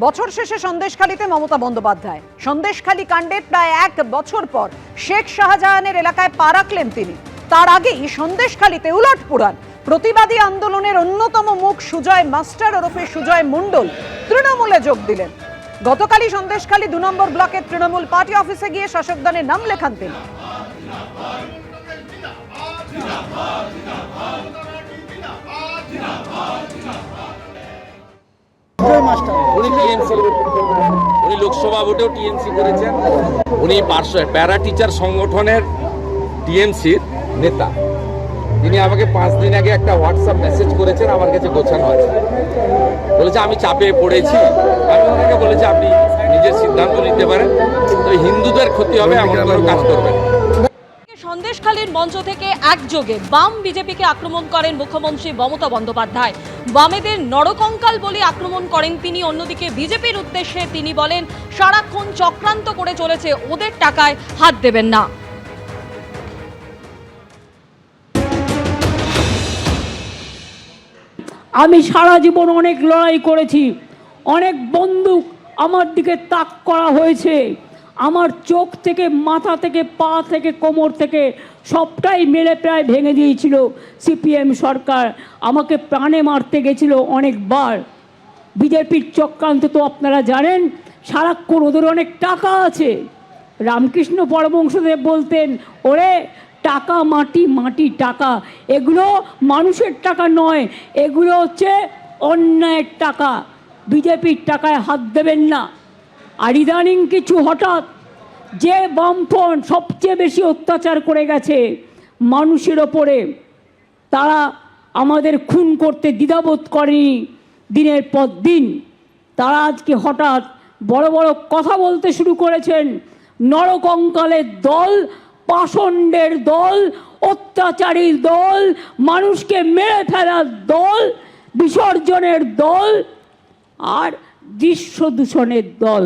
বছর শেষে সন্দেশখালীতে মমতা বন্দ্যোপাধ্যায়। সন্দেশখালী কাণ্ডের প্রায় 1 বছর পর শেখ শাহজাহানের এলাকায় পা রাখলেন তিনি। তার আগেই সন্দেশখালীতে উলটপুরাণ। প্রতিবাদী আন্দোলনের অন্যতম মুখ সুজয় মাস্টার ওরফে সুজয় মণ্ডল তৃণমূলে যোগ দিলেন। গতকালই সন্দেশখালী 2 নম্বর ব্লকের তৃণমূল পার্টি অফিসে গিয়ে শাসক দলের নাম লেখান তিনি। উনি লোকসভা ভোটেও টিএমসি করেছেন। উনি প্যারা টিচার সংগঠনের টিএমসির নেতা। তিনি আমাকে 5 দিন আগে একটা হোয়াটসঅ্যাপ মেসেজ করেছেন, আমার কাছে গোছানো আছে। বলেছে আমি চাপে পড়েছি। আমি ওনাকে বলেছি আপনি নিজের সিদ্ধান্ত নিতে পারেন, তবে হিন্দুদের ক্ষতি হবে এমন কোনো কাজ করবেন। সন্দেশখালীর মঞ্চ থেকে একযোগে বাম বিজেপিকে আক্রমণ করেন মুখ্যমন্ত্রী মমতা বন্দ্যোপাধ্যায়। বামেদের নরকঙ্কাল বলে আক্রমণ করেন তিনি। অন্যদিকে বিজেপির উদ্দেশ্যে তিনি বলেন, সারাক্ষণ চক্রান্ত করে চলেছে, ওদের টাকায় হাত দেবেন না। আমি সারা জীবন অনেক লড়াই করেছি, অনেক বন্দুক আমার দিকে তাক করা হয়েছে। আমার চোখ থেকে, মাথা থেকে, পা থেকে, কোমর থেকে সবটাই মেরে প্রায় ভেঙে দিয়েছিল সিপিএম সরকার। আমাকে প্রাণে মারতে গেছিল অনেকবার। বিজেপির চক্রান্ত তো আপনারা জানেন, সারাক্ষণ ওদের অনেক টাকা আছে। রামকৃষ্ণ পরমহংসদেব বলতেন, ওরে টাকা মাটি, মাটি টাকা, এগুলো মানুষের টাকা নয়, এগুলো হচ্ছে অন্যায়ের টাকা। বিজেপির টাকায় হাত দেবেন না। আর ইদানিং কিছু হঠাৎ যে বামফ্রন্ট সবচেয়ে বেশি অত্যাচার করে গেছে মানুষের ওপরে, তারা আমাদের খুন করতে দ্বিধাবোধ করেনি দিনের পর দিন। তারা আজকে হঠাৎ বড় বড় কথা বলতে শুরু করেছেন। নরকঙ্কালের দল, পাষণ্ডের দল, অত্যাচারীর দল, মানুষকে মেরে ফেলার দল, বিসর্জনের দল আর দৃশ্য দূষণের দল।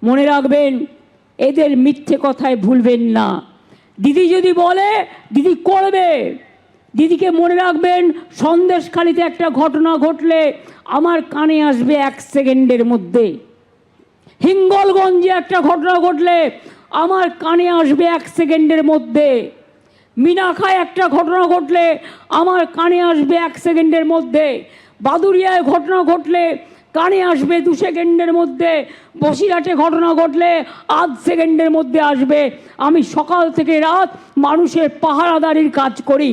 মনে রাখবেন, এদের মিথ্যে কথায় ভুলবেন না। দিদি যদি বলে দিদি করবে। দিদিকে মনে রাখবেন, সন্দেশখালীতে একটা ঘটনা ঘটলে আমার কানে আসবে 1 সেকেন্ডের মধ্যে। হিঙ্গলগঞ্জে একটা ঘটনা ঘটলে আমার কানে আসবে 1 সেকেন্ডের মধ্যে। মিনাখায় একটা ঘটনা ঘটলে আমার কানে আসবে 1 সেকেন্ডের মধ্যে। বাদুরিয়ায় ঘটনা ঘটলে কানে আসবে 2 সেকেন্ডের মধ্যে। বসিরহাটে ঘটনা ঘটলে 8 সেকেন্ডের মধ্যে আসবে। আমি সকাল থেকে রাত মানুষের পাহারাদারির কাজ করি।